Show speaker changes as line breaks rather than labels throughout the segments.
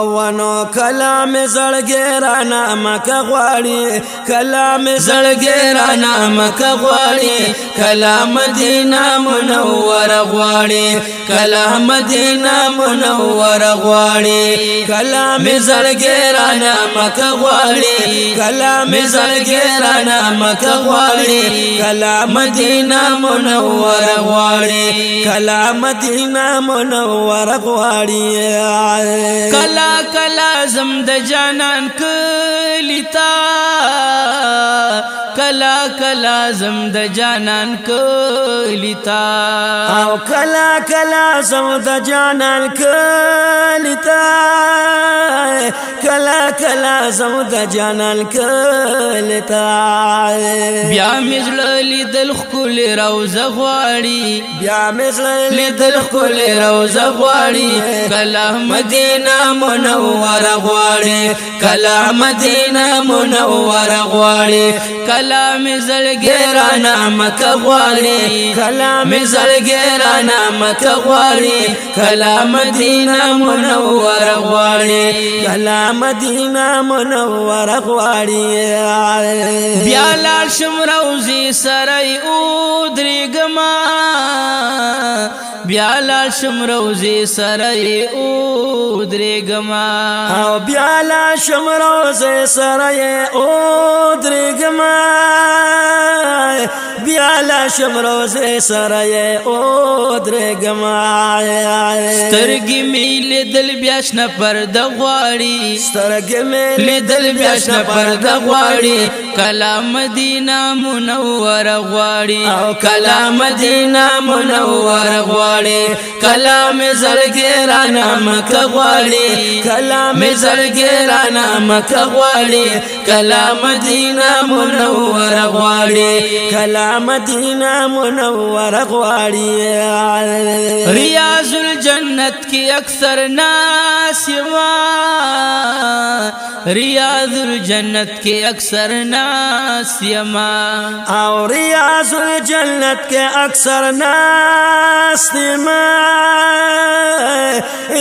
ونو کلام زړګی رانا مکه غواړي کلام زړګی رانا مکه غواړي کلام مدینه منوره غواړي کلام مدینه منوره غواړي کلام زړګی رانا مکه غواړي کلام زړګی رانا مکه غواړي کلام مدینه منوره غواړي کلام مدینه منوره غواړي کلا کلا زم د جانان کلی تا کلا کلا زم د جانان کلی تا او کلا کلا زم د جانان کلی تا کلا کلا زم د جانان کلی تا بیا مزل لیدل خل روزه غواړي بیا مزل لیدل خل روزه غواړي کلا مدینه منوره غواړي کلا مدینه منوره غواړي کلام زړګی رانا مکه غواړي کلام زړګی رانا مکه غواړي کلام مدینه منوره غواړي کلام مدینه منوره غواړي بیا لاړ شم روزي سره ودرېږما بیا لاړ شم روزي سره ودرېږما او بیا لاړ شم روزي سره ودرېږما بیا لاړ شم روزي سره ودرېږما سترګې مې لیدل بیا شنه پرده غواړي سترګې مې لیدل بیا شنه پرده غواړي کلام مدینه منوره غواړي او کلام مدینه منوره غواړي کلام زړګی رانا مکه غواړي کلام زړګی رانا مکه غواړي کلام مدینه منوره غواړي کلام مدینه منوره غواړي ریاض الجنت کی اکثر ناس یما ریاض الجنت کی اکثر ناس یما او ریاض الجنت کے اکثر ناس یما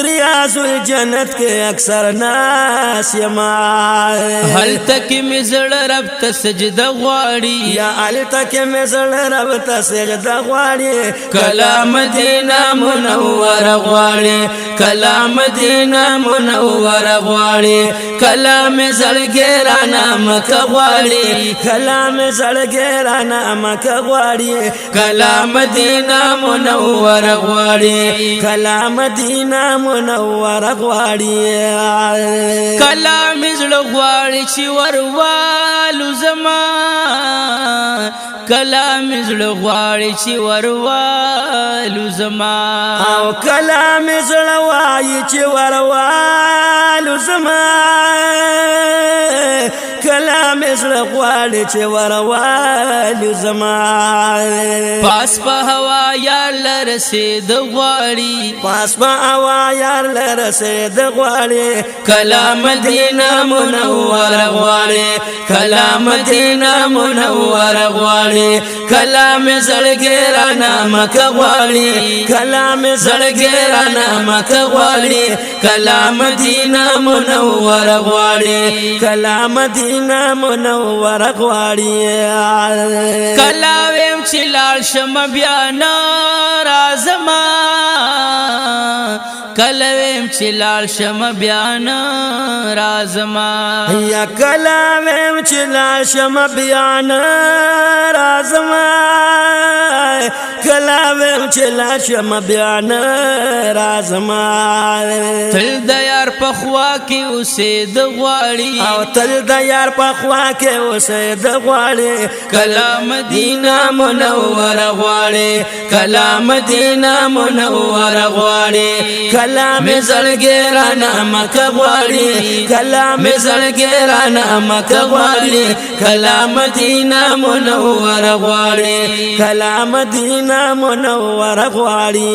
ریاض الجنت کے اکثر ناس یما هل تک مزل رب ته سجده غواړي یا هل تک مزل رب ته سجده غواړي کلام مدینه منوره غواړي کلام مدینه منوره غواړي کلام زړګی رانا مکه غواړي کلام زړګی رانا مکه غواړي کلام مدینه منوره غواړي کلام مدینه منوره غواړي کلام زړه غواړي چې وروالو زما کلام زړه غواړي چې وروالو زما او کلام زړه وایي چې وروالو زما کلام زړه غواړي چې وروالو زما پاس په هوا یار لرسید غواړي پاس په هوا یار لرسید غواړي کلام مدینه منوره غواړي کلام مدینه منوره غواړي کلام زړګی رانا مکه غواړي کلام زړګی رانا مکه غواړي کلام مدینه منوره غواړي کلام مدینه منوره غواړي کلا ویم چې لاړ شم بیا ناراضما کلا ویم چې لاړ شم بیا ناراضما یا کلا ویم چې لاړ شم بیا ناراضما کلا ویم چې لاړ شم بیا ناراضما تل د یار په خوا کې اوسېد غواړي او تل د یار په خوا کې اوسېد غواړي کلام مدینه منوره غواړي کلام مدینه منوره غواړي کلام زړګی رانا مکه غواړي کلام زړګی رانا مکه غواړي کلام مدینه منوره غواړي کلام مدینه منوره غواړي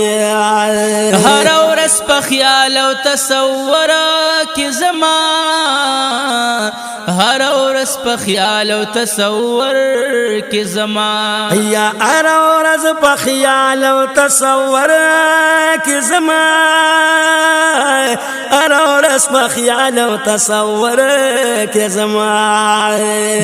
هر ورځ په خیال او تصور کې زما هر ورځ په خیال او تصور کې زما
یا هر ورځ په خیال او تصور کې زما هر ورځ په خیال او تصور کې زما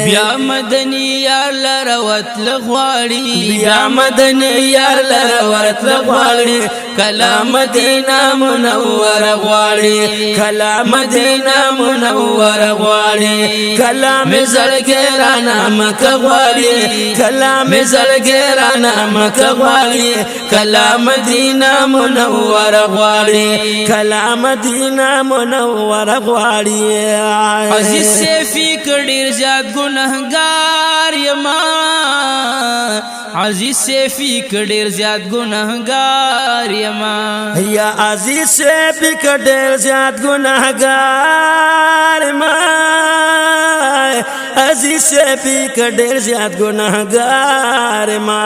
بیا مدني یار لروت لغواړي
بیا مدني یار لروت لغواړي کلا مدینه منور غواړي کلا مدینه منور غواړي کلا می زړګرانه مکه غواړي کلا می زړګرانه مکه غواړي کلا مدینه منور غواړي کلا مدینه منور غواړي
عزیز سیفی کډیر زیات ګناهګار یما عزیز سیفی کډیر زیات ګناهګار یما
یا عزیز سیفی کډیر زیات ګناهګار ما عزیز سیفی کډیر زیات ګناهګار ما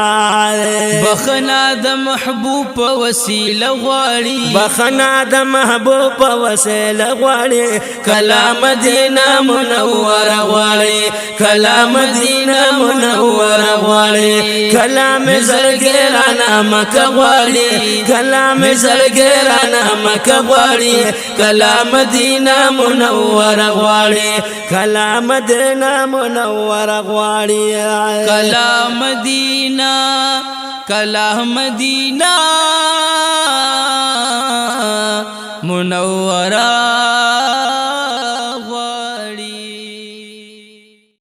بخنا د محبوب په وسیله غواړي
بخنا د محبوب په وسیله غواړي کلا مدینه منور غواړي کلا مدینه منور غواړي کلا می زړګرانه مکه غواړي کلا می زړګرانه مکه غواړي کلا مدینه منور غواړي کلا مدینه منور غواړي
کلا مدینه